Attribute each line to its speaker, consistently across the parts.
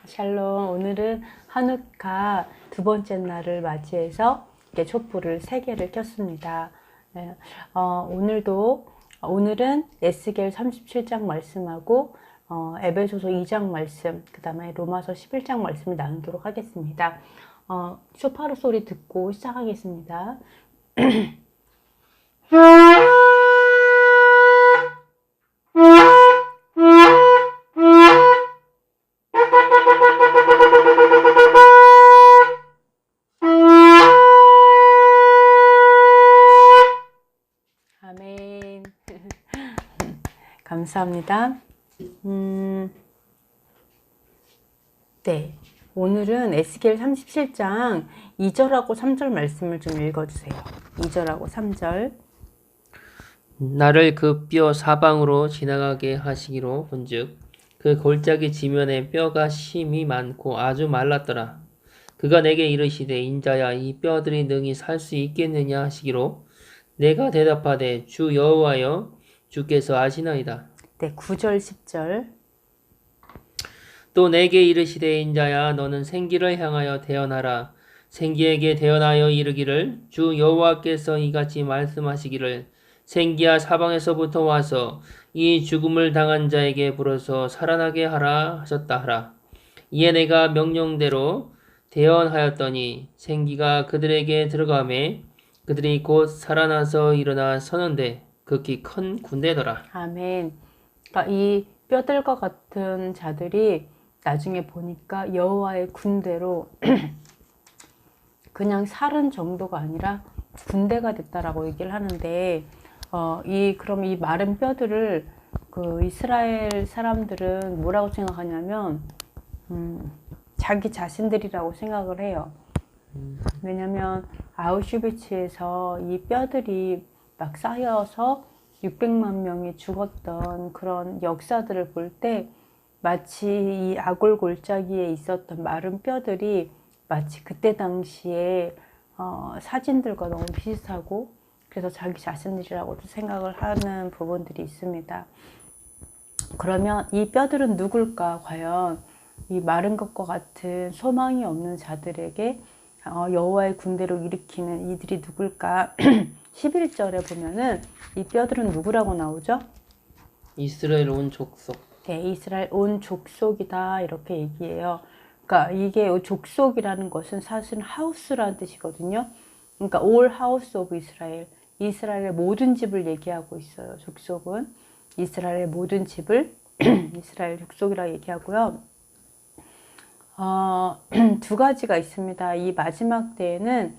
Speaker 1: 샬롬. 오늘은 한우카 두 번째 날을 맞이해서 이렇게 촛불을 3개를 켰습니다. 네, 오늘은 에스겔 37장 말씀하고 에베소서 2장 말씀, 그 다음에 로마서 11장 말씀을 나누도록 하겠습니다. 쇼파로 소리 듣고 시작하겠습니다. 아멘. 감사합니다. 네. 오늘은 에스겔 37장 2절하고 3절 말씀을 좀 읽어주세요. 2절하고 3절.
Speaker 2: 나를 그 뼈 사방으로 지나가게 하시기로 본즉 그 골짜기 지면에 뼈가 심이 많고 아주 말랐더라. 그가 내게 이르시되 인자야 이 뼈들이 능히 살 수 있겠느냐 하시기로 내가 대답하되 주 여호와여 주께서 아시나이다.
Speaker 1: 네, 9절 10절.
Speaker 2: 또 내게 이르시되 인자야 너는 생기를 향하여 대언하라. 생기에게 대언하여 이르기를 주 여호와께서 이같이 말씀하시기를 생기야 사방에서부터 와서 이 죽음을 당한 자에게 불어서 살아나게 하라 하셨다 하라. 이에 내가 명령대로 대언하였더니 생기가 그들에게 들어가매 그들이 곧 살아나서 일어나 서는데 극히 큰 군대더라.
Speaker 1: 아멘. 그러니까 이 뼈들과 같은 자들이 나중에 보니까 여호와의 군대로 그냥 살은 정도가 아니라 군대가 됐다라고 얘기를 하는데, 그럼 이 마른 뼈들을 그 이스라엘 사람들은 뭐라고 생각하냐면, 자기 자신들이라고 생각을 해요. 왜냐면 아우슈비츠에서 이 뼈들이 막 쌓여서 600만 명이 죽었던 그런 역사들을 볼 때 마치 이 아골 골짜기에 있었던 마른 뼈들이 마치 그때 당시에 사진들과 너무 비슷하고, 그래서 자기 자신들이라고도 생각을 하는 부분들이 있습니다. 그러면 이 뼈들은 누굴까? 과연 이 마른 것과 같은 소망이 없는 자들에게 여호와의 군대로 일으키는 이들이 누굴까? 11절에 보면은 이 뼈들은 누구라고 나오죠?
Speaker 2: 이스라엘 온 족속.
Speaker 1: 네, 이스라엘 온 족속이다 이렇게 얘기해요. 그러니까 이게 족속이라는 것은 사실 하우스라는 뜻이거든요. 그러니까 all house of Israel, 이스라엘의 모든 집을 얘기하고 있어요. 족속은 이스라엘의 모든 집을 이스라엘 족속이라 얘기하고요. 두 가지가 있습니다. 이 마지막 때에는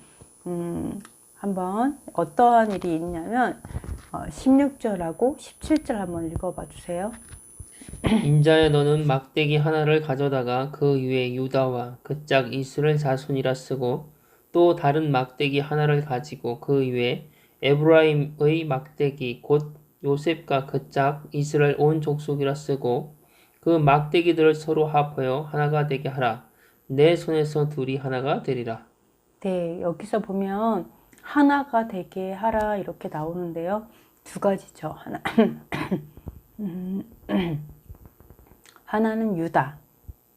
Speaker 1: 한번 어떠한 일이 있냐면 16절하고 17절 한번 읽어봐 주세요.
Speaker 2: 인자야 너는 막대기 하나를 가져다가 그 위에 유다와 그 짝 이스라엘 자손이라 쓰고 또 다른 막대기 하나를 가지고 그 위에 에브라임의 막대기 곧 요셉과 그 짝 이스라엘 온 족속이라 쓰고 그 막대기들을 서로 합하여 하나가 되게 하라. 내 손에서 둘이 하나가 되리라.
Speaker 1: 네, 여기서 보면 하나가 되게 하라 이렇게 나오는데요. 두 가지죠. 하나는 유다,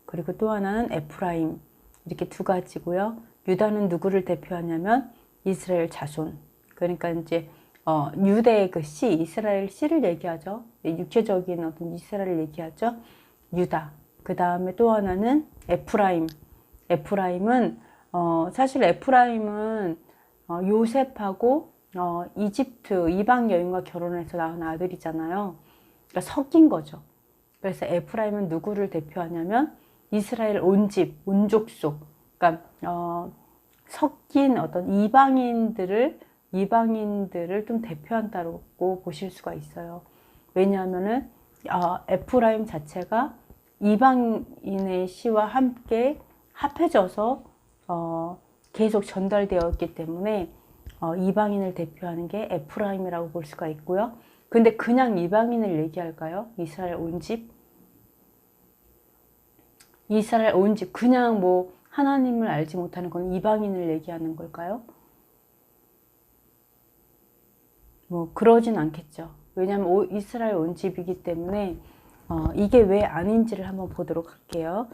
Speaker 1: 그리고 또 하나는 에프라임, 이렇게 두 가지고요. 유다는 누구를 대표하냐면 이스라엘 자손. 그러니까 이제 유대의 그 씨, 이스라엘 씨를 얘기하죠. 육체적인 어떤 이스라엘을 얘기하죠. 유다. 그 다음에 또 하나는 에프라임. 에프라임은 사실 에프라임은 요셉하고 이집트 이방 여인과 결혼해서 낳은 아들이잖아요. 그러니까 섞인 거죠. 그래서 에프라임은 누구를 대표하냐면 이스라엘 온 집, 온 족속. 그러니까 섞인 어떤 이방인들을 좀 대표한다고 보실 수가 있어요. 왜냐하면은 에프라임 자체가 이방인의 씨와 함께 합해져서 계속 전달되었기 때문에 이방인을 대표하는 게 에프라임이라고 볼 수가 있고요. 근데 그냥 이방인을 얘기할까요? 이스라엘 온 집? 이스라엘 온 집, 그냥 뭐 하나님을 알지 못하는 건 이방인을 얘기하는 걸까요? 뭐 그러진 않겠죠. 왜냐하면 이스라엘 온 집이기 때문에 이게 왜 아닌지를 한번 보도록 할게요.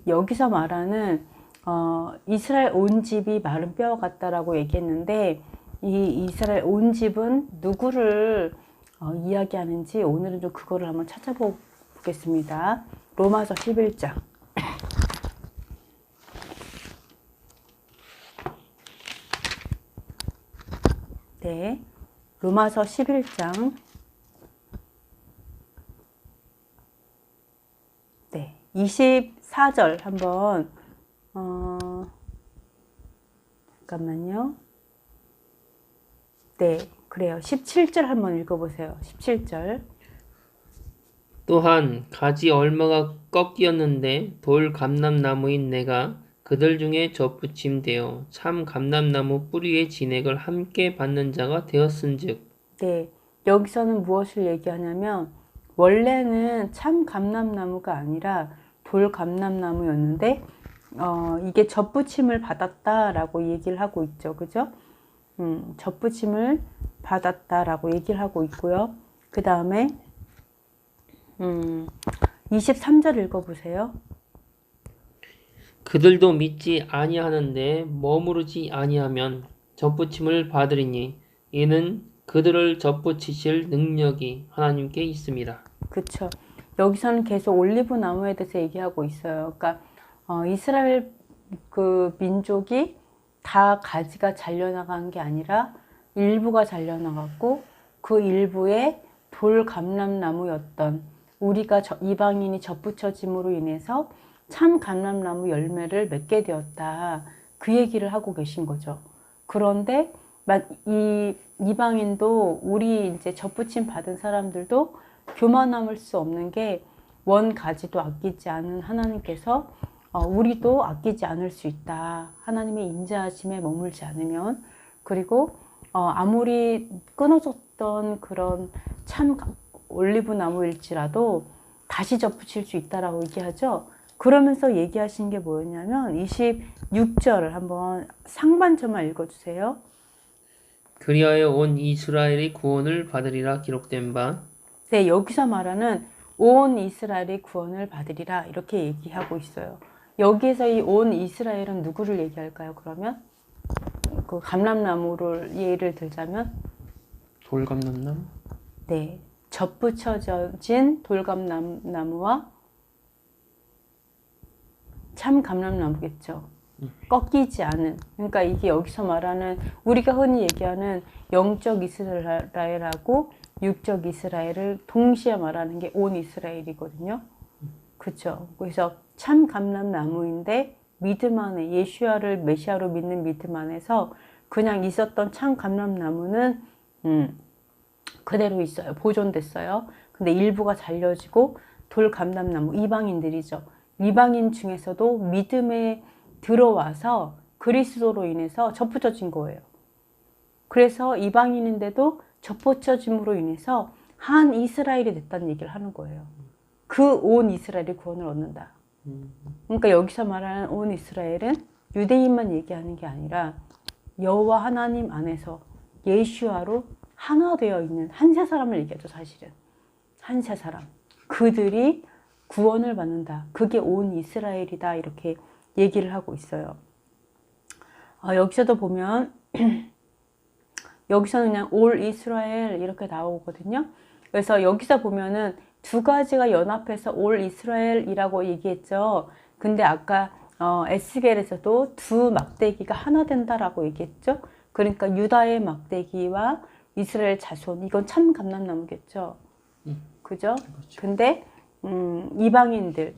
Speaker 1: 여기서 말하는 이스라엘 온 집이 마른 뼈 같다라고 얘기했는데 이 이스라엘 온 집은 누구를 이야기하는지 오늘은 좀 그거를 한번 찾아보겠습니다. 로마서 11장. 네, 로마서 11장. 네, 24절 한번 잠깐만요. 네, 그래요. 17절 한번 읽어보세요. 17절.
Speaker 2: 또한 가지 얼마가 꺾이었는데 돌 감람나무인 내가 그들 중에 접붙임되어 참 감람나무 뿌리의 진액을 함께 받는 자가 되었은즉.
Speaker 1: 네, 여기서는 무엇을 얘기하냐면 원래는 참 감람나무가 아니라 돌 감람나무였는데 이게 접붙임을 받았다라고 얘기를 하고 있죠. 그죠? 접붙임을 받았다라고 얘기를 하고 있고요. 그 다음에 23절 읽어보세요.
Speaker 2: 그들도 믿지 아니하는데 머무르지 아니하면 접붙임을 받으리니 이는 그들을 접붙이실 능력이 하나님께 있습니다.
Speaker 1: 그쵸. 여기서는 계속 올리브 나무에 대해서 얘기하고 있어요. 그러니까 이스라엘 그 민족이 다 가지가 잘려나간 게 아니라 일부가 잘려나갔고 그 일부에 돌 감람나무였던 우리가 이방인이 접붙여짐으로 인해서 참 감람나무 열매를 맺게 되었다. 그 얘기를 하고 계신 거죠. 그런데 이 이방인도 우리 이제 접붙임 받은 사람들도 교만함을 수 없는 게 원 가지도 아끼지 않은 하나님께서 우리도 아끼지 않을 수 있다. 하나님의 인자하심에 머물지 않으면. 그리고 아무리 끊어졌던 그런 참 올리브 나무일지라도 다시 접붙일 수 있다라고 얘기하죠. 그러면서 얘기하신 게 뭐였냐면 26절을 한번 상반절만 읽어주세요.
Speaker 2: 그리하여 온 이스라엘이 구원을 받으리라 기록된 바.
Speaker 1: 네, 여기서 말하는 온 이스라엘이 구원을 받으리라 이렇게 얘기하고 있어요. 여기에서 이 온 이스라엘은 누구를 얘기할까요? 그러면 그 감람나무를 예를 들자면
Speaker 2: 돌감람나무?
Speaker 1: 네, 접붙여진 돌감나무와 참 감람나무겠죠. 꺾이지 않은. 그러니까 이게 여기서 말하는 우리가 흔히 얘기하는 영적 이스라엘하고 육적 이스라엘을 동시에 말하는 게 온 이스라엘이거든요. 그렇죠. 그래서 참 감람나무인데 믿음 안에 예수야를 메시아로 믿는 믿음 안에서 그냥 있었던 참 감람나무는 그대로 있어요. 보존됐어요. 근데 일부가 잘려지고 돌 감람나무 이방인들이죠. 이방인 중에서도 믿음에 들어와서 그리스도로 인해서 접붙여진 거예요. 그래서 이방인인데도 접붙여짐으로 인해서 한 이스라엘이 됐다는 얘기를 하는 거예요. 그 온 이스라엘이 구원을 얻는다. 그러니까 여기서 말하는 온 이스라엘은 유대인만 얘기하는 게 아니라 여호와 하나님 안에서 예수아로 하나 되어 있는 한 세 사람을 얘기하죠. 사실은 한 세 사람. 그들이 구원을 받는다. 그게 온 이스라엘이다. 이렇게 얘기를 하고 있어요. 여기서도 보면 여기서는 그냥 올 이스라엘 이렇게 나오거든요. 그래서 여기서 보면은 두 가지가 연합해서 올 이스라엘이라고 얘기했죠. 근데 아까 에스겔에서도 두 막대기가 하나 된다라고 얘기했죠. 그러니까 유다의 막대기와 이스라엘 자손, 이건 참 감람나무겠죠. 그죠?
Speaker 2: 그렇죠.
Speaker 1: 근데 이방인들,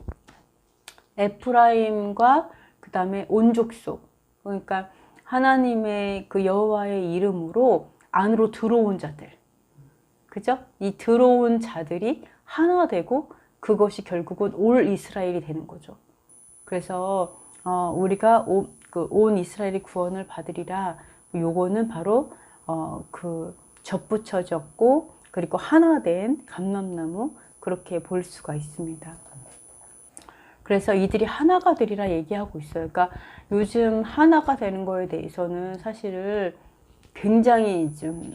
Speaker 1: 에프라임과 그 다음에 온 족속, 그러니까 하나님의 그 여호와의 이름으로 안으로 들어온 자들, 그죠? 이 들어온 자들이 하나 되고 그것이 결국은 올 이스라엘이 되는 거죠. 그래서 우리가 온 이스라엘이 구원을 받으리라. 요거는 바로 그 접붙여졌고 그리고 하나 된 감람나무, 그렇게 볼 수가 있습니다. 그래서 이들이 하나가 되리라 얘기하고 있어요. 그러니까 요즘 하나가 되는 거에 대해서는 사실 굉장히 좀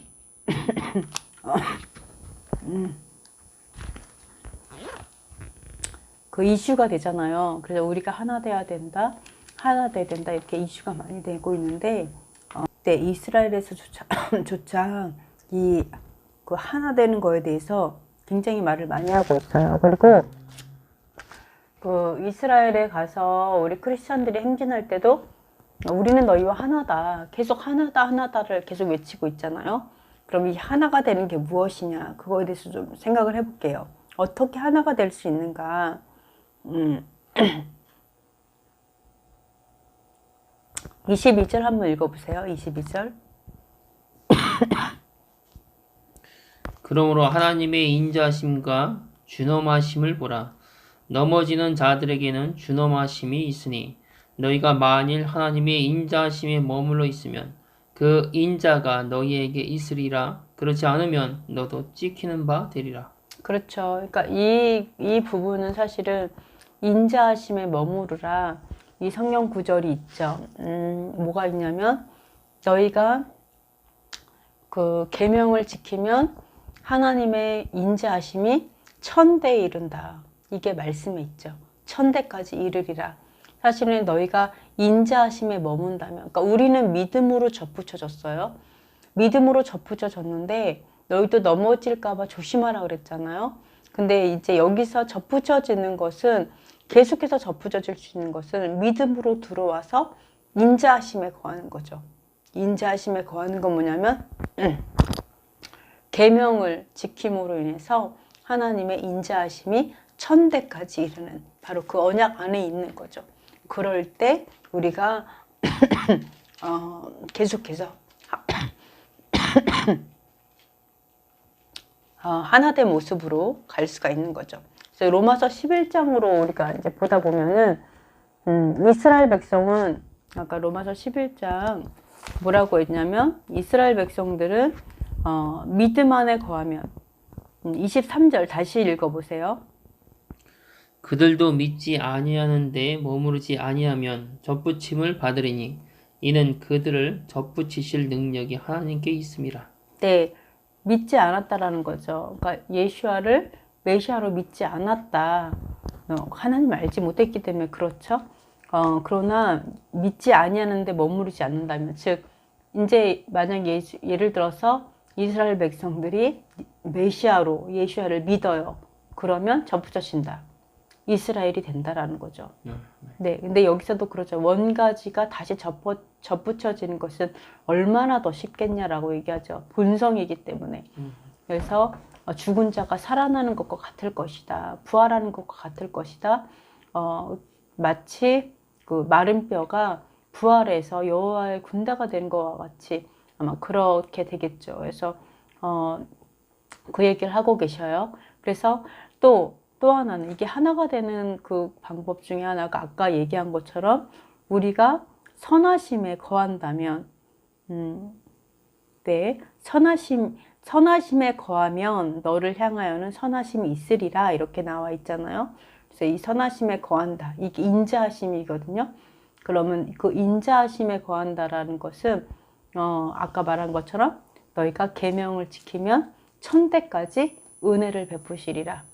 Speaker 1: 그 이슈가 되잖아요. 그래서 우리가 하나 돼야 된다, 하나 돼야 된다 이렇게 이슈가 많이 되고 있는데, 네, 이스라엘에서조차 조차 이 그 하나 되는 거에 대해서 굉장히 말을 많이 하고 있어요. 그리고 그 이스라엘에 가서 우리 크리스천들이 행진할 때도 우리는 너희와 하나다, 계속 하나다 하나다를 계속 외치고 있잖아요. 그럼 이 하나가 되는 게 무엇이냐, 그거에 대해서 좀 생각을 해볼게요. 어떻게 하나가 될 수 있는가. 22절 한번 읽어보세요. 22절.
Speaker 2: 그러므로 하나님의 인자하심과 준엄하심을 보라. 넘어지는 자들에게는 준엄하심이 있으니 너희가 만일 하나님의 인자하심에 머물러 있으면 그 인자가 너희에게 있으리라. 그렇지 않으면 너도 찍히는 바 되리라.
Speaker 1: 그렇죠. 그러니까 이 부분은 사실은 인자하심에 머무르라. 이 성경 구절이 있죠. 뭐가 있냐면 너희가 그 계명을 지키면 하나님의 인자하심이 1000대에 이른다. 이게 말씀에 있죠. 1000대까지 이르리라. 사실은 너희가 인자하심에 머문다면, 그러니까 우리는 믿음으로 접붙여졌어요. 믿음으로 접붙여졌는데 너희도 넘어질까봐 조심하라 그랬잖아요. 근데 이제 여기서 접붙여지는 것은, 계속해서 접붙여질 수 있는 것은 믿음으로 들어와서 인자하심에 거하는 거죠. 인자하심에 거하는 건 뭐냐면 계명을 지킴으로 인해서 하나님의 인자하심이 1000대까지 이르는, 바로 그 언약 안에 있는 거죠. 그럴 때 우리가 계속해서 하나된 모습으로 갈 수가 있는 거죠. 그래서 로마서 11장으로 우리가 이제 보다 보면은 이스라엘 백성은, 아까 로마서 11장 뭐라고 했냐면, 이스라엘 백성들은 믿음 안에 거하면, 23절 다시 읽어보세요.
Speaker 2: 그들도 믿지 아니하는데 머무르지 아니하면 접붙임을 받으리니 이는 그들을 접붙이실 능력이 하나님께 있음이라.
Speaker 1: 네, 믿지 않았다라는 거죠. 그러니까 예수아를 메시아로 믿지 않았다. 하나님 알지 못했기 때문에 그렇죠. 그러나 믿지 아니하는데 머무르지 않는다면, 즉 이제 만약 예를 들어서 이스라엘 백성들이 메시아로 예수아를 믿어요. 그러면 접붙여진다. 이스라엘이 된다라는 거죠. 네, 근데 여기서도 그러죠. 원가지가 다시 접붙여지는 것은 얼마나 더 쉽겠냐라고 얘기하죠. 본성이기 때문에. 그래서 죽은 자가 살아나는 것과 같을 것이다. 부활하는 것과 같을 것이다. 마치 그 마른 뼈가 부활해서 여호와의 군대가 된 것과 같이 아마 그렇게 되겠죠. 그래서 그 얘기를 하고 계셔요. 그래서 또 하나는, 이게 하나가 되는 그 방법 중에 하나가 아까 얘기한 것처럼 우리가 선하심에 거한다면, 네, 선하심에 거하면 너를 향하여는 선하심이 있으리라, 이렇게 나와 있잖아요. 그래서 이 선하심에 거한다, 이게 인자하심이거든요. 그러면 그 인자하심에 거한다라는 것은 아까 말한 것처럼 너희가 계명을 지키면 1000대까지 은혜를 베푸시리라.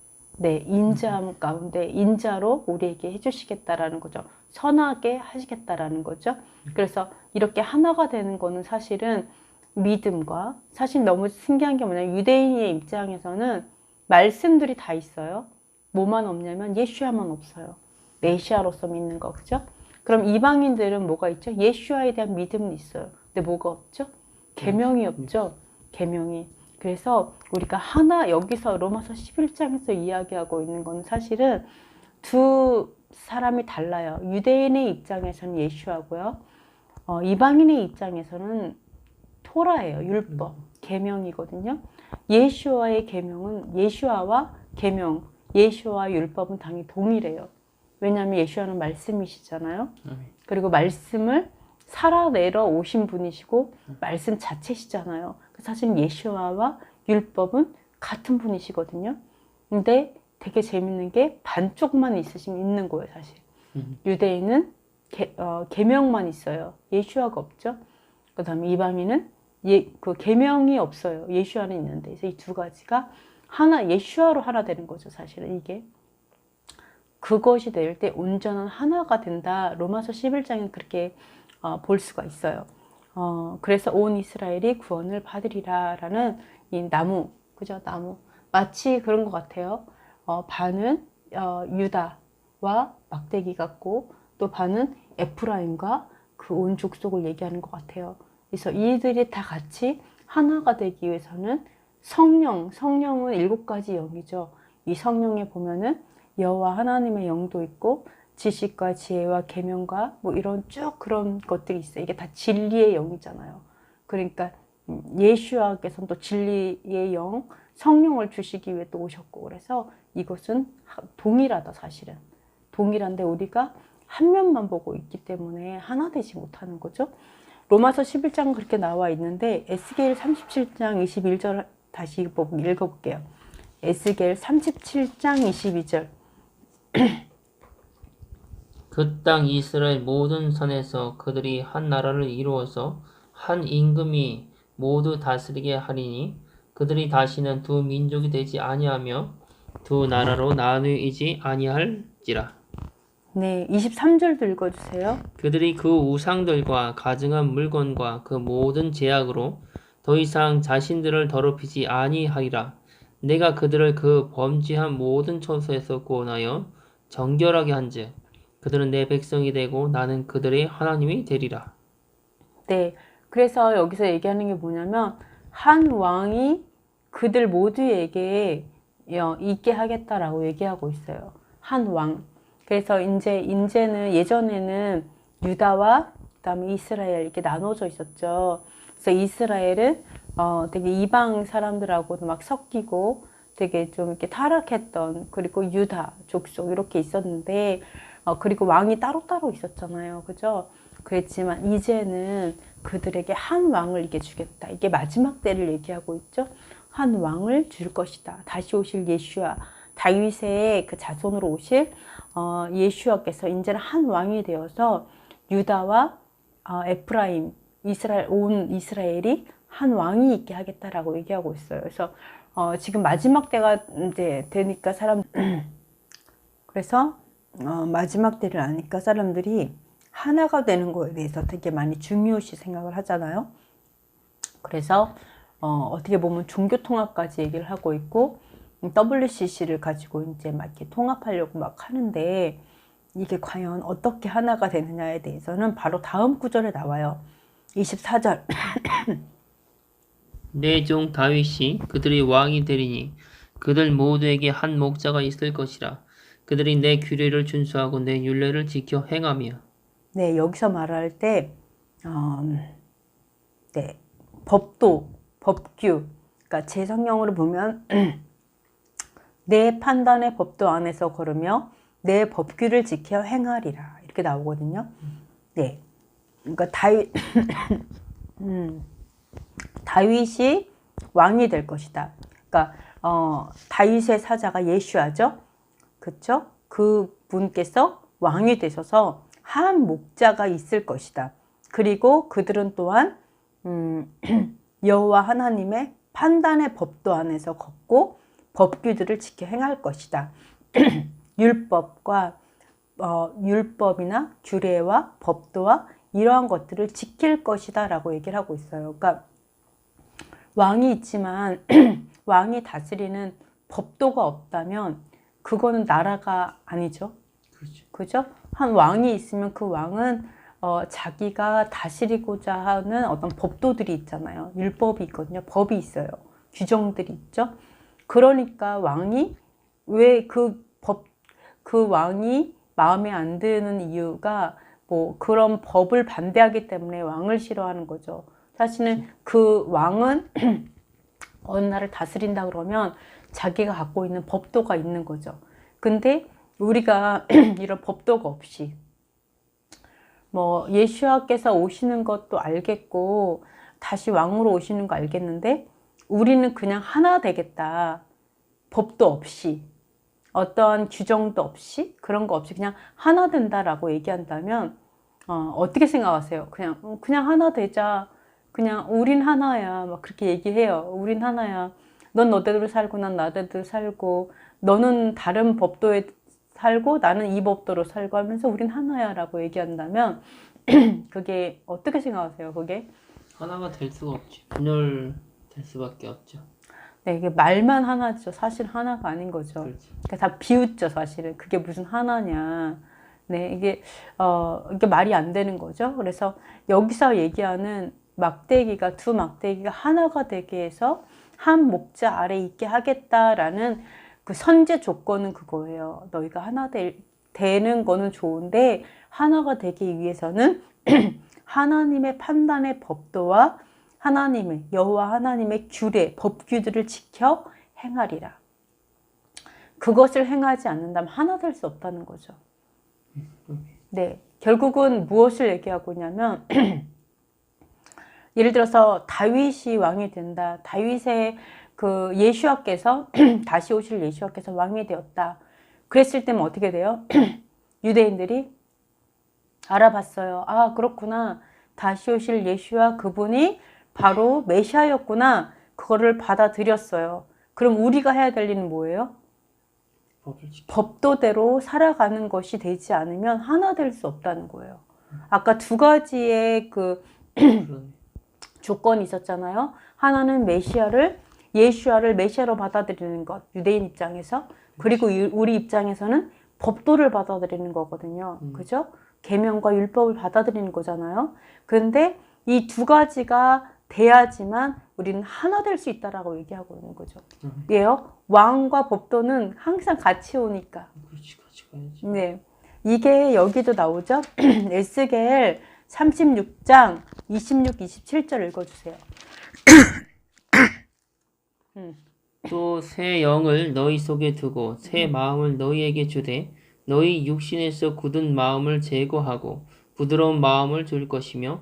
Speaker 1: 네, 인자함 가운데 인자로 우리에게 해주시겠다라는 거죠. 선하게 하시겠다라는 거죠. 그래서 이렇게 하나가 되는 거는 사실은 믿음과, 사실 너무 신기한 게 뭐냐면 유대인의 입장에서는 말씀들이 다 있어요. 뭐만 없냐면 예수야만 없어요. 메시아로서 믿는 거, 그죠? 그럼 이방인들은 뭐가 있죠? 예수야에 대한 믿음은 있어요. 근데 뭐가 없죠? 계명이 없죠. 계명이. 그래서 우리가 하나, 여기서 로마서 11장에서 이야기하고 있는 건 사실은 두 사람이 달라요. 유대인의 입장에서는 예수하고요. 이방인의 입장에서는 토라예요. 율법, 계명이거든요. 예수와의 계명은, 예수와 계명, 예수와 율법은 당연히 동일해요. 왜냐하면 예수와는 말씀이시잖아요. 그리고 말씀을 살아내러 오신 분이시고 말씀 자체시잖아요. 사실 예수와 율법은 같은 분이시거든요. 근데 되게 재밌는 게 반쪽만 있는 거예요, 사실. 유대인은 계명만 있어요. 예수와가 없죠. 그 다음에 이방인은 그 계명이 없어요. 예수와는 있는데. 그래서 이 두 가지가 하나, 예수와로 하나 되는 거죠, 사실은 이게. 그것이 될 때 온전한 하나가 된다. 로마서 11장에 그렇게 볼 수가 있어요. 그래서 온 이스라엘이 구원을 받으리라 라는 이 나무, 그죠? 나무. 마치 그런 것 같아요. 반은 유다와 막대기 같고 또 반은 에프라임과 그 온 족속을 얘기하는 것 같아요. 그래서 이들이 다 같이 하나가 되기 위해서는 성령은 7가지 영이죠. 이 성령에 보면은 여호와 하나님의 영도 있고 지식과 지혜와 계명과 뭐 이런 쭉 그런 것들이 있어요. 이게 다 진리의 영이잖아요. 그러니까 예수와께서는 또 진리의 영, 성령을 주시기 위해 또 오셨고, 그래서 이것은 동일하다. 사실은 동일한데 우리가 한 면만 보고 있기 때문에 하나 되지 못하는 거죠. 로마서 11장 그렇게 나와 있는데 에스겔 37장 21절 다시 읽어볼게요. 에스겔 37장 22절.
Speaker 2: 그 땅 이스라엘 모든 산에서 그들이 한 나라를 이루어서 한 임금이 모두 다스리게 하리니 그들이 다시는 두 민족이 되지 아니하며 두 나라로 나누이지 아니할지라.
Speaker 1: 네, 23절도 읽어주세요.
Speaker 2: 그들이 그 우상들과 가증한 물건과 그 모든 제약으로 더 이상 자신들을 더럽히지 아니하리라. 내가 그들을 그 범죄한 모든 처소에서 구원하여 정결하게 한즉 그들은 내 백성이 되고 나는 그들의 하나님이 되리라.
Speaker 1: 네, 그래서 여기서 얘기하는 게 뭐냐면 한 왕이 그들 모두에게 있게 하겠다라고 얘기하고 있어요. 한 왕. 그래서 이제는 예전에는 유다와 그다음에 이스라엘 이렇게 나눠져 있었죠. 그래서 이스라엘은 되게 이방 사람들하고도 막 섞이고 되게 좀 이렇게 타락했던, 그리고 유다 족속 이렇게 있었는데 그리고 왕이 따로따로 있었잖아요. 그죠? 그랬지만 이제는 그들에게 한 왕을 이게 주겠다. 이게 마지막 때를 얘기하고 있죠. 한 왕을 줄 것이다. 다시 오실 예수와 다윗의 그 자손으로 오실 예수와께서 이제는 한 왕이 되어서 유다와 에프라임, 온 이스라엘이 한 왕이 있게 하겠다라고 얘기하고 있어요. 그래서 지금 마지막 때가 이제 되니까 그래서 마지막 때를 아니까 사람들이 하나가 되는 거에 대해서 되게 많이 중요시 생각을 하잖아요. 그래서 어떻게 보면 종교통합까지 얘기를 하고 있고 WCC를 가지고 이제 막 이렇게 통합하려고 막 하는데 이게 과연 어떻게 하나가 되느냐에 대해서는 바로 다음 구절에 나와요. 24절.
Speaker 2: 내 종 다윗이 그들의 왕이 되리니 그들 모두에게 한 목자가 있을 것이라. 그들이 내 규례를 준수하고 내 율례를 지켜 행하며.
Speaker 1: 네, 여기서 말할 때 네, 법도, 법규. 그러니까 제 성경으로 보면 내 판단의 법도 안에서 걸으며 내 법규를 지켜 행하리라. 이렇게 나오거든요. 네. 그러니까 다윗이 왕이 될 것이다. 그러니까 다윗의 사자가 예수아죠. 그렇죠? 그 분께서 왕이 되셔서 한 목자가 있을 것이다. 그리고 그들은 또한 여호와 하나님의 판단의 법도 안에서 걷고 법규들을 지켜 행할 것이다. 율법이나 규례와 법도와 이러한 것들을 지킬 것이다 라고 얘기를 하고 있어요. 그러니까 왕이 있지만 왕이 다스리는 법도가 없다면 그거는 나라가 아니죠. 그죠? 한 왕이 있으면 그 왕은 자기가 다스리고자 하는 어떤 법도들이 있잖아요. 율법이 있거든요. 법이 있어요. 규정들이 있죠. 그러니까 왕이 왜 그 왕이 마음에 안 드는 이유가 뭐 그런 법을 반대하기 때문에 왕을 싫어하는 거죠. 사실은 그 왕은 어느 나라를 다스린다 그러면 자기가 갖고 있는 법도가 있는 거죠. 근데 우리가 이런 법도가 없이 뭐 예수와께서 오시는 것도 알겠고 다시 왕으로 오시는 거 알겠는데 우리는 그냥 하나 되겠다. 법도 없이 어떠한 규정도 없이 그런 거 없이 그냥 하나 된다라고 얘기한다면 어떻게 생각하세요? 그냥 하나 되자. 그냥 우린 하나야. 막 그렇게 얘기해요. 우린 하나야. 넌 너대로 살고 난 나대로 살고 너는 다른 법도에 살고 나는 이 법도로 살고 하면서 우린 하나야 라고 얘기한다면 그게 어떻게 생각하세요? 그게?
Speaker 2: 하나가 될 수가 없지. 분열될 수밖에 없죠.
Speaker 1: 네, 이게 말만 하나죠. 사실 하나가 아닌 거죠.
Speaker 2: 그렇지.
Speaker 1: 그러니까 다 비웃죠, 사실은. 그게 무슨 하나냐. 네, 이게 말이 안 되는 거죠. 그래서 여기서 얘기하는 막대기가, 두 막대기가 하나가 되게 해서 한 목자 아래 있게 하겠다라는 그 선제 조건은 그거예요. 너희가 하나 되는 거는 좋은데, 하나가 되기 위해서는 하나님의 판단의 법도와 하나님의, 여호와 하나님의 규례, 법규들을 지켜 행하리라. 그것을 행하지 않는다면 하나 될 수 없다는 거죠. 네, 결국은 무엇을 얘기하고 있냐면 예를 들어서 다윗이 왕이 된다. 다윗의 그 예수와께서 다시 오실 예수와께서 왕이 되었다. 그랬을 때면 어떻게 돼요? 유대인들이 알아봤어요. 아, 그렇구나. 다시 오실 예수와 그분이 바로 메시아였구나. 그거를 받아들였어요. 그럼 우리가 해야 될 일은 뭐예요? 법도대로 살아가는 것이 되지 않으면 하나 될 수 없다는 거예요. 아까 두 가지의 그 조건이 있었잖아요. 하나는 예수아를 메시아로 받아들이는 것, 유대인 입장에서. 그리고 우리 입장에서는 법도를 받아들이는 거거든요. 그죠? 계명과 율법을 받아들이는 거잖아요. 그런데 이 두 가지가 돼야지만 우리는 하나 될 수 있다라고 얘기하고 있는 거죠. 예요? 왕과 법도는 항상 같이 오니까.
Speaker 2: 그렇지, 같이 가야지.
Speaker 1: 네. 이게 여기도 나오죠? 에스겔 36장 26, 27절 읽어주세요.
Speaker 2: 또 새 영을 너희 속에 두고 새 마음을 너희에게 주되 너희 육신에서 굳은 마음을 제거하고 부드러운 마음을 줄 것이며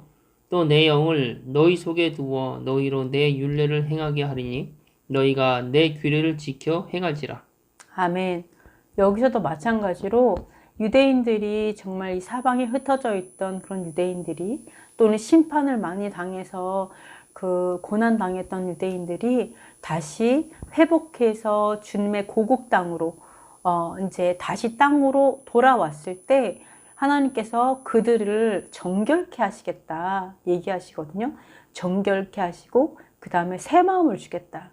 Speaker 2: 또 내 영을 너희 속에 두어 너희로 내 율례를 행하게 하리니 너희가 내 규례를 지켜 행할지라.
Speaker 1: 아멘. 여기서도 마찬가지로 유대인들이 정말 이 사방에 흩어져 있던 그런 유대인들이 또는 심판을 많이 당해서 그 고난 당했던 유대인들이 다시 회복해서 주님의 고국 땅으로 이제 다시 땅으로 돌아왔을 때 하나님께서 그들을 정결케 하시겠다 얘기하시거든요. 정결케 하시고 그 다음에 새 마음을 주겠다.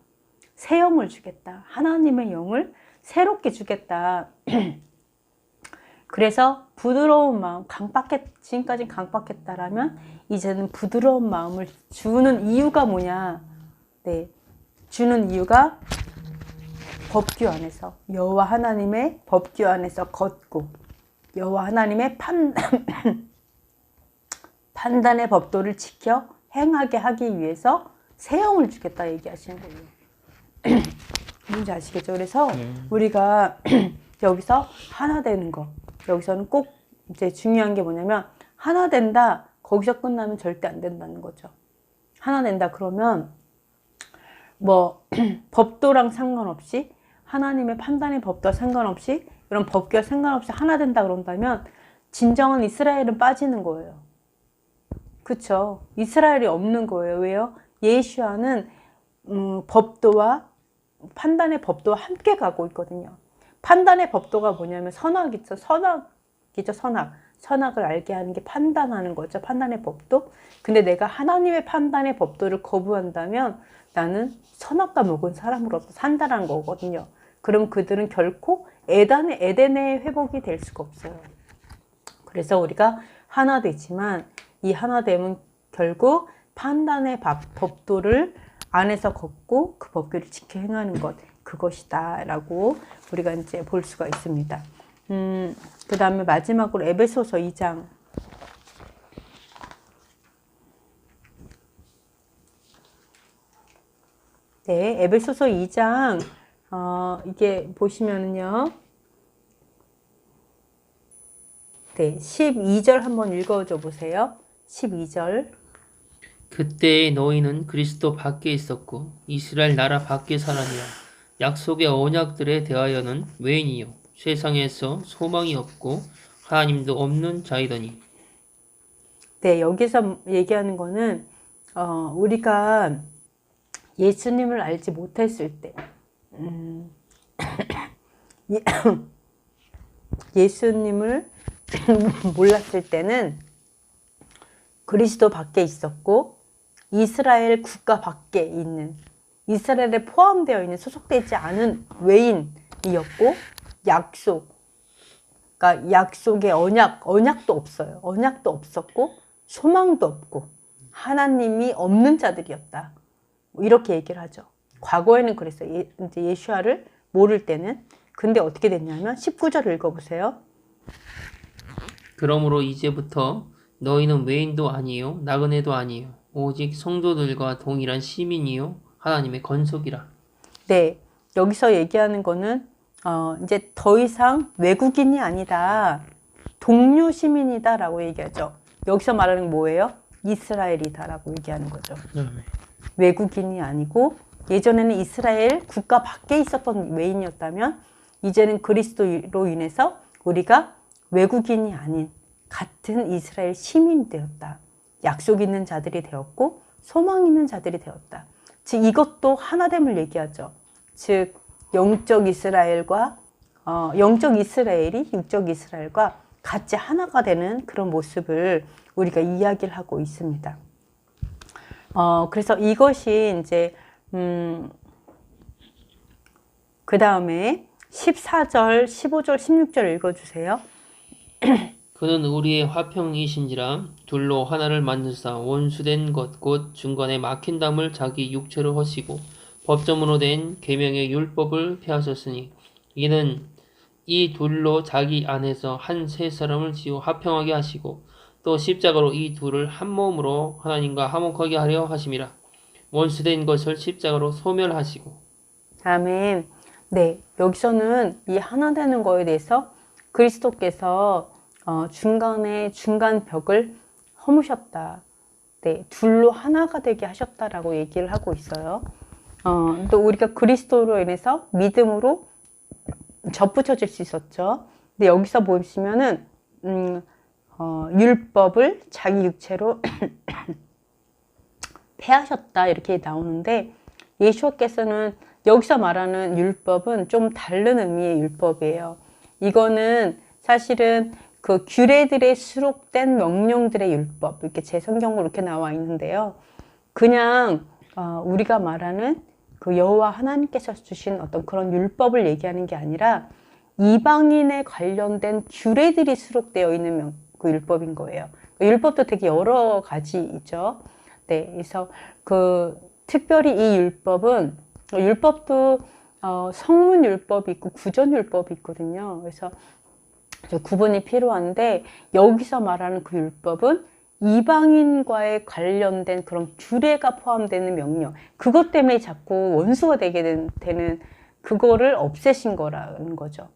Speaker 1: 새 영을 주겠다. 하나님의 영을 새롭게 주겠다. 그래서 부드러운 마음, 지금까지 강박했다라면 이제는 부드러운 마음을 주는 이유가 뭐냐? 네, 주는 이유가 법규 안에서 여호와 하나님의 법규 안에서 걷고 여호와 하나님의 판단의 법도를 지켜 행하게 하기 위해서 새 영을 주겠다 얘기하시는 거예요. 뭔지 아시겠죠? 그래서 우리가 여기서 하나 되는 거, 여기서는 꼭 이제 중요한 게 뭐냐면 하나 된다. 거기서 끝나면 절대 안 된다는 거죠. 하나 된다 그러면 뭐 법도랑 상관없이 하나님의 판단의 법도와 상관없이 이런 법규와 상관없이 하나 된다 그런다면 진정한 이스라엘은 빠지는 거예요. 그쵸? 이스라엘이 없는 거예요. 왜요? 예수와는 법도와 판단의 법도와 함께 가고 있거든요. 판단의 법도가 뭐냐면 선악이죠. 선악을 알게 하는 게 판단하는 거죠. 판단의 법도. 근데 내가 하나님의 판단의 법도를 거부한다면 나는 선악과 먹은 사람으로서 산다는 거거든요. 그럼 그들은 결코 에덴의 회복이 될 수가 없어요. 그래서 우리가 하나 되지만 이 하나 됨은 결국 판단의 법도를 안에서 걷고 그 법규를 지켜 행하는 것, 그것이다 라고 우리가 이제 볼 수가 있습니다. 그 다음에 마지막으로 에베소서 2장. 네, 에베소서 2장 이게 보시면은요. 네, 12절 한번 읽어줘 보세요. 12절.
Speaker 2: 그때의 너희는 그리스도 밖에 있었고 이스라엘 나라 밖에 사람이야. 약속의 언약들에 대하여는 외인이요 세상에서 소망이 없고 하나님도 없는 자이더니.
Speaker 1: 네, 여기서 얘기하는 거는 우리가 예수님을 알지 못했을 때 예수님을 몰랐을 때는 그리스도 밖에 있었고 이스라엘 국가 밖에 있는, 이스라엘에 포함되어 있는 소속되지 않은 외인이었고, 그러니까 약속의 언약도 없어요. 언약도 없었고 소망도 없고 하나님이 없는 자들이었다. 이렇게 얘기를 하죠. 과거에는 그랬어요. 이제 예수아를 모를 때는. 근데 어떻게 됐냐면 19절 읽어보세요.
Speaker 2: 그러므로 이제부터 너희는 외인도 아니요 나그네도 아니요 오직 성도들과 동일한 시민이요 하나님의 건속이라.
Speaker 1: 네, 여기서 얘기하는 거는 이제 더 이상 외국인이 아니다. 동료 시민이다라고 얘기하죠. 여기서 말하는 게 뭐예요? 이스라엘이다라고 얘기하는 거죠. 외국인이 아니고 예전에는 이스라엘 국가 밖에 있었던 외인이었다면 이제는 그리스도로 인해서 우리가 외국인이 아닌 같은 이스라엘 시민이 되었다. 약속 있는 자들이 되었고 소망 있는 자들이 되었다. 즉 이것도 하나됨을 얘기하죠. 즉 영적 이스라엘이 육적 이스라엘과 같이 하나가 되는 그런 모습을 우리가 이야기를 하고 있습니다. 그래서 이것이 이제 그 다음에 14절, 15절, 16절 읽어주세요.
Speaker 2: 그는 우리의 화평이신지라 둘로 하나를 만드사 원수된 것 곧 중간에 막힌 담을 자기 육체로 허시고 법정으로 된 계명의 율법을 폐하셨으니 이는 이 둘로 자기 안에서 한 세 사람을 지어 화평하게 하시고 또 십자가로 이 둘을 한 몸으로 하나님과 화목하게 하려 하심이라. 원수된 것을 십자가로 소멸하시고.
Speaker 1: 아멘. 네, 여기서는 이 하나 되는 거에 대해서 그리스도께서 중간 벽을 허무셨다. 네, 둘로 하나가 되게 하셨다라고 얘기를 하고 있어요. 또 우리가 그리스도로 인해서 믿음으로 접붙여질 수 있었죠. 근데 여기서 보시면은 율법을 자기 육체로 폐하셨다 이렇게 나오는데 예수께서는 여기서 말하는 율법은 좀 다른 의미의 율법이에요. 이거는 사실은 그 규례들에 수록된 명령들의 율법, 이렇게 제 성경으로 이렇게 나와 있는데요. 그냥 우리가 말하는 그 여호와 하나님께서 주신 어떤 그런 율법을 얘기하는 게 아니라 이방인에 관련된 규례들이 수록되어 있는 그 율법인 거예요. 율법도 되게 여러 가지 있죠. 네, 그래서 특별히 이 율법도 성문 율법이 있고 구전 율법이 있거든요. 그래서 구분이 필요한데 여기서 말하는 그 율법은 이방인과의 관련된 그런 규례가 포함되는 명령, 그것 때문에 자꾸 원수가 되는 그거를 없애신 거라는 거죠.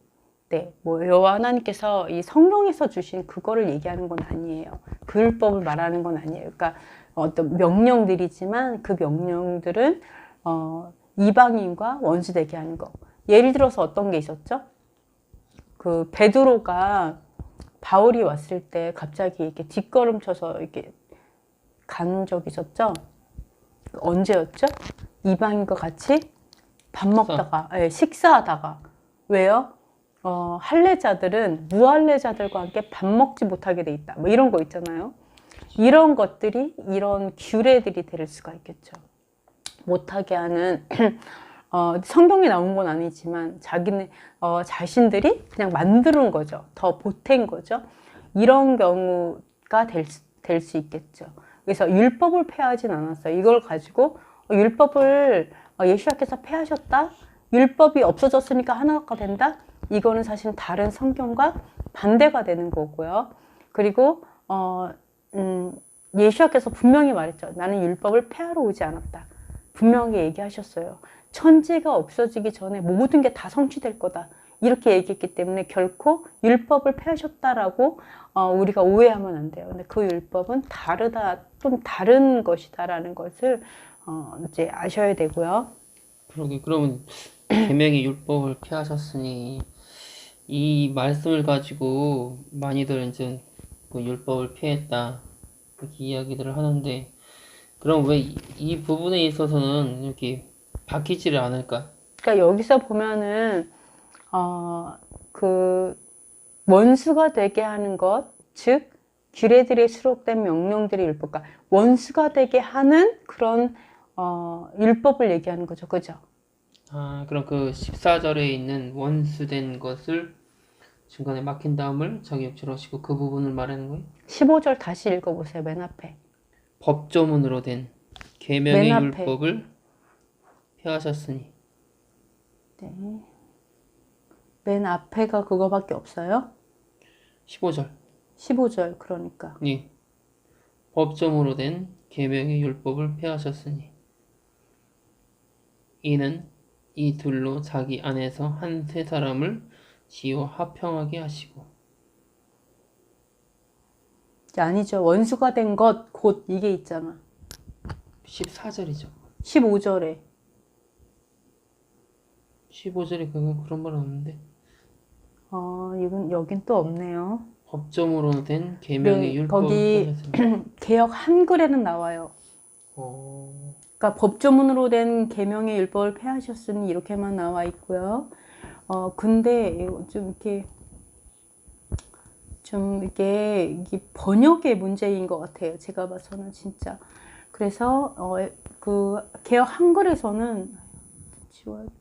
Speaker 1: 네, 뭐 여호와 하나님께서 이 성경에서 주신 그거를 얘기하는 건 아니에요. 그 율법을 말하는 건 아니에요. 그러니까 어떤 명령들이지만 그 명령들은 이방인과 원수되게 하는 거. 예를 들어서 어떤 게 있었죠? 그 베드로가 바울이 왔을 때 갑자기 이렇게 뒷걸음쳐서 이렇게 간 적이 있었죠? 언제였죠? 이방인과 같이 밥 먹다가, 식사하다가. 왜요? 할례자들은 무할례자들과 함께 밥 먹지 못하게 돼 있다. 뭐 이런 거 있잖아요. 이런 것들이, 이런 규례들이 될 수가 있겠죠. 못하게 하는, 성경에 나온 건 아니지만, 자신들이 그냥 만드는 거죠. 더 보탠 거죠. 이런 경우가 될 수 있겠죠. 그래서 율법을 폐하진 않았어요. 이걸 가지고 율법을 예수님께서 폐하셨다? 율법이 없어졌으니까 하나가 된다? 이거는 사실 다른 성경과 반대가 되는 거고요. 그리고 예수님께서 분명히 말했죠. 나는 율법을 폐하러 오지 않았다. 분명히 얘기하셨어요. 천지가 없어지기 전에 모든 게 다 성취될 거다. 이렇게 얘기했기 때문에 결코 율법을 폐하셨다라고 우리가 오해하면 안 돼요. 근데 그 율법은 다르다, 좀 다른 것이다라는 것을 이제 아셔야 되고요.
Speaker 2: 그러면 계명의 율법을 폐하셨으니 이 말씀을 가지고 많이들 이제 그 율법을 폐했다 이렇게 이야기들을 하는데 그럼 왜 이 부분에 있어서는 이렇게 바뀌지를 않을까?
Speaker 1: 그러니까 여기서 보면은 그 원수가 되게 하는 것, 즉 규례들에 수록된 명령들의 율법, 그러니까 원수가 되게 하는 그런 율법을 얘기하는 거죠, 그죠?
Speaker 2: 아, 그럼 그 14절에 있는 원수된 것을 중간에 막힌 다음을 자기 욕처럼 하시고 그 부분을 말하는 거예요?
Speaker 1: 15절 다시 읽어보세요, 맨 앞에.
Speaker 2: 법조문으로 된
Speaker 1: 맨
Speaker 2: 계명의
Speaker 1: 앞에.
Speaker 2: 율법을 폐하셨으니.
Speaker 1: 네. 맨 앞에가 그거밖에 없어요?
Speaker 2: 15절.
Speaker 1: 15절, 그러니까.
Speaker 2: 예. 법조문으로 된 계명의 율법을 폐하셨으니. 이는 이 둘로 자기 안에서 한 세 사람을 지어 합평하게 하시고.
Speaker 1: 아니죠. 원수가 된 것, 곧 이게 있잖아.
Speaker 2: 14절이죠.
Speaker 1: 15절에.
Speaker 2: 15절에 그런 말은 없는데.
Speaker 1: 이건 여긴 또 없네요.
Speaker 2: 법조문으로 된 계명의
Speaker 1: 네,
Speaker 2: 율법을
Speaker 1: 거기
Speaker 2: 폐하셨으니.
Speaker 1: 개역 한글에는 나와요.
Speaker 2: 어...
Speaker 1: 그러니까 법조문으로 된 계명의 율법을 폐하셨으니 이렇게만 나와 있고요. 근데 좀 이게 번역의 문제인 것 같아요. 제가 봐서는 진짜. 그래서 그 개역 한글에서는 지워야겠다.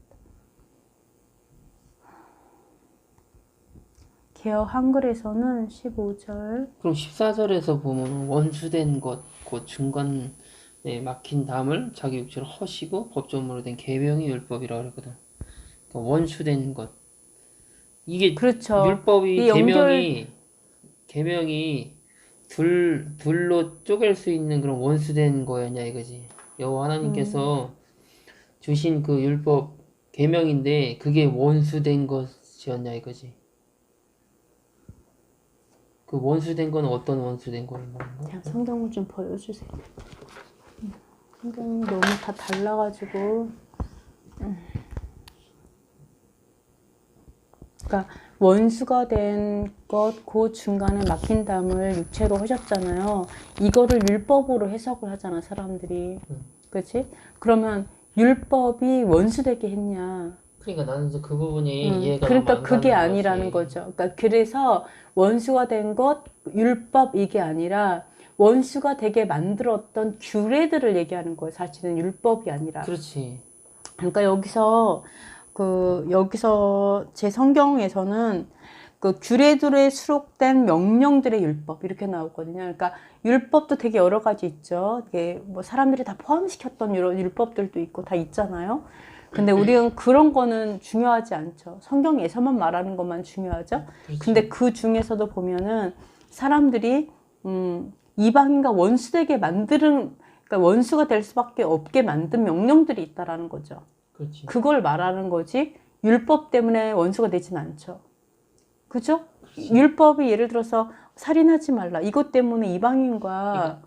Speaker 1: 개역 한글에서는 15절.
Speaker 2: 그럼 14절에서 보면 원수된 것, 곧 중간에 막힌 담을 자기 육체로 허시고 법조문으로 된 계명의 율법이라고 그러거든. 그러니까 원수된 것. 이게
Speaker 1: 그렇죠.
Speaker 2: 율법이
Speaker 1: 이 연결
Speaker 2: 계명이 둘로 쪼갤 수 있는 그런 원수된 거였냐 이거지. 여호와 하나님께서 주신 그 율법 계명인데 그게 원수된 것이었냐 이거지. 그 원수된 건 어떤 원수된 거를 말하는 거야?
Speaker 1: 그냥 성경을 좀 보여주세요. 성경이 너무 다 달라가지고. 그러니까 원수가 된 것, 그 중간에 막힌 담을 육체로 하셨잖아요. 이거를 율법으로 해석을 하잖아, 사람들이. 그렇지? 그러면 율법이 원수되게 했냐?
Speaker 2: 그러니까 나는 이제 그 부분이 이해가
Speaker 1: 그러니까
Speaker 2: 너무 안
Speaker 1: 그게
Speaker 2: 가는
Speaker 1: 아니라는
Speaker 2: 것이.
Speaker 1: 거죠. 그러니까 그래서 원수가 된 것, 율법 이게 아니라 원수가 되게 만들었던 규례들을 얘기하는 거예요. 사실은 율법이 아니라.
Speaker 2: 그렇지.
Speaker 1: 그러니까 여기서 제 성경에서는 그 규례들에 수록된 명령들의 율법 이렇게 나오거든요. 그러니까 율법도 되게 여러 가지 있죠. 이게 뭐 사람들이 다 포함시켰던 이런 율법들도 있고 다 있잖아요. 근데 우리는 그런 거는 중요하지 않죠. 성경에서만 말하는 것만 중요하죠.
Speaker 2: 그렇지.
Speaker 1: 근데 그 중에서도 보면은 사람들이 이방인과 원수되게 만드는, 그러니까 원수가 될 수밖에 없게 만든 명령들이 있다라는 거죠.
Speaker 2: 그렇지.
Speaker 1: 그걸 말하는 거지 율법 때문에 원수가 되진 않죠. 그죠? 율법이 예를 들어서 살인하지 말라 이것 때문에 이방인과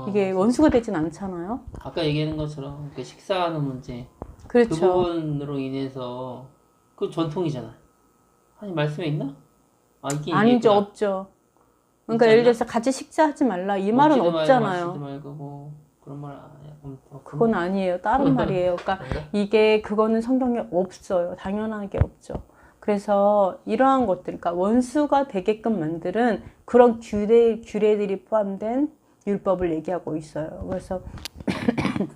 Speaker 1: 이게 원수가 되진 않잖아요.
Speaker 2: 아까 얘기한 것처럼 그 식사하는 문제 그
Speaker 1: 그렇죠.
Speaker 2: 부분으로 인해서 그 전통이잖아. 아니 말씀에 있나? 있긴
Speaker 1: 아니죠,
Speaker 2: 얘기했구나.
Speaker 1: 없죠. 그러니까
Speaker 2: 있지
Speaker 1: 예를
Speaker 2: 않나?
Speaker 1: 들어서 같이 식사하지 말라 이 말은
Speaker 2: 먹지도 말고
Speaker 1: 없잖아요.
Speaker 2: 마시지도 말고 뭐 그런 말
Speaker 1: 그건 아니에요. 다른 말이에요. 그러니까 이게 그거는 성경에 없어요. 당연하게 없죠. 그래서 이러한 것들, 그러니까 원수가 되게끔 만드는 그런 규례들이 포함된 율법을 얘기하고 있어요. 그래서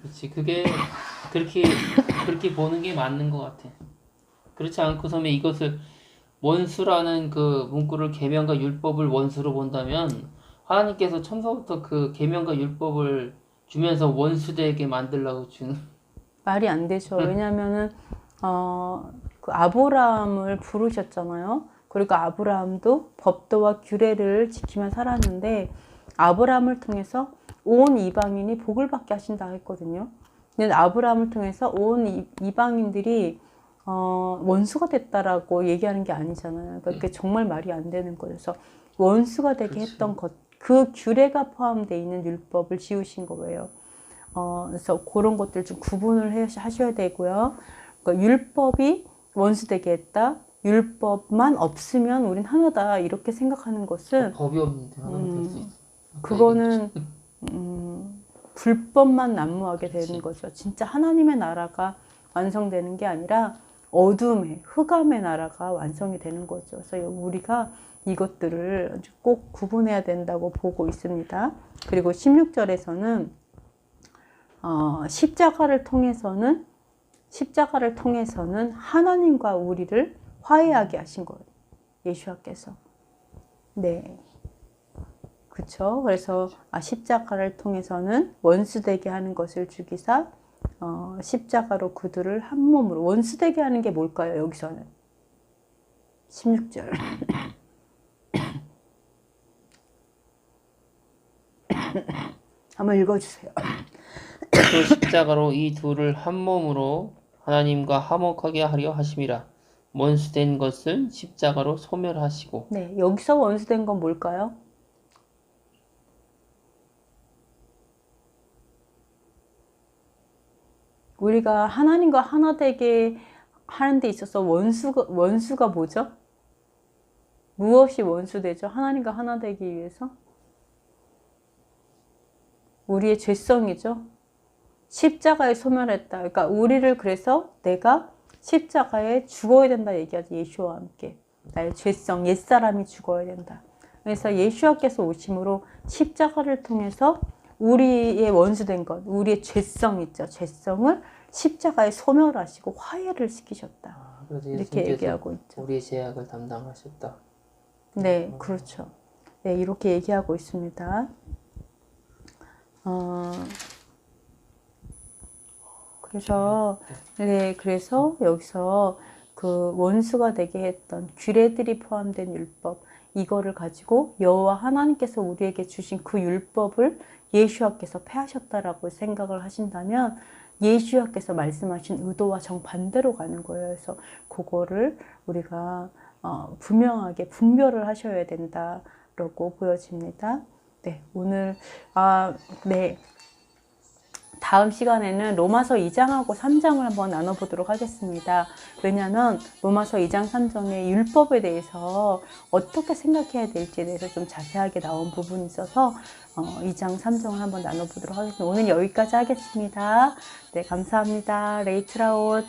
Speaker 2: 그렇지. 그게 그렇게 보는 게 맞는 것 같아. 그렇지 않고서는 이것을 원수라는 그 문구를 계명과 율법을 원수로 본다면 하나님께서 처음부터 그 계명과 율법을 주면서 원수되게 만들려고 주는
Speaker 1: 말이 안 되죠. 왜냐하면은 그 아브라함을 부르셨잖아요. 그리고 아브라함도 법도와 규례를 지키며 살았는데 아브라함을 통해서 온 이방인이 복을 받게 하신다 했거든요. 근데 아브라함을 통해서 온 이방인들이 원수가 됐다라고 얘기하는 게 아니잖아요. 그러니까 그게 정말 말이 안 되는 거예요. 그래서 원수가 되게
Speaker 2: 그렇지.
Speaker 1: 했던 것, 그 규례가 포함되어 있는 율법을 지으신 거예요. 그래서 그런 것들 좀 구분을 하셔야 되고요. 그러니까 율법이 원수되게 했다. 율법만 없으면 우린 하나다. 이렇게 생각하는 것은
Speaker 2: 법이 없는데 하나님 될 수 있어.
Speaker 1: 그거는 불법만 난무하게 되는
Speaker 2: 그치.
Speaker 1: 거죠. 진짜 하나님의 나라가 완성되는 게 아니라 어둠의 흑암의 나라가 완성이 되는 거죠. 그래서 우리가 이것들을 꼭 구분해야 된다고 보고 있습니다. 그리고 16절에서는 십자가를 통해서는 하나님과 우리를 화해하게 하신 거예요. 예수와께서. 네. 그쵸? 그래서 십자가를 통해서는 원수되게 하는 것을 죽이사 십자가로 그들을 한 몸으로. 원수되게 하는 게 뭘까요? 여기서는 16절 한번 읽어주세요.
Speaker 2: 또 십자가로 이 둘을 한 몸으로 하나님과 화목하게 하려 하심이라. 원수된 것을 십자가로 소멸하시고.
Speaker 1: 네, 여기서 원수된 건 뭘까요? 우리가 하나님과 하나 되게 하는 데 있어서 원수가 뭐죠? 무엇이 원수되죠? 하나님과 하나 되기 위해서? 우리의 죄성이죠. 십자가에 소멸했다. 그러니까 우리를 그래서 내가 십자가에 죽어야 된다 얘기하지. 예수와 함께. 나의 죄성, 옛사람이 죽어야 된다. 그래서 예수와께서 오심으로 십자가를 통해서 우리의 원수된 것, 우리의 죄성 있죠. 죄성을 십자가에 소멸하시고 화해를 시키셨다. 이렇게 얘기하고 있죠.
Speaker 2: 우리의 죄악을 담당하셨다.
Speaker 1: 네, 그렇죠. 네, 이렇게 얘기하고 있습니다. 그래서 여기서 그 원수가 되게 했던 규례들이 포함된 율법, 이거를 가지고 여호와 하나님께서 우리에게 주신 그 율법을 예수와께서 폐하셨다라고 생각을 하신다면 예수와께서 말씀하신 의도와 정반대로 가는 거예요. 그래서 그거를 우리가 분명하게 분별을 하셔야 된다라고 보여집니다. 네, 오늘 네. 다음 시간에는 로마서 2장하고 3장을 한번 나눠보도록 하겠습니다. 왜냐하면 로마서 2장 3장의 율법에 대해서 어떻게 생각해야 될지에 대해서 좀 자세하게 나온 부분이 있어서 2장 3장을 한번 나눠보도록 하겠습니다. 오늘 여기까지 하겠습니다. 네, 감사합니다. 레이트라웃.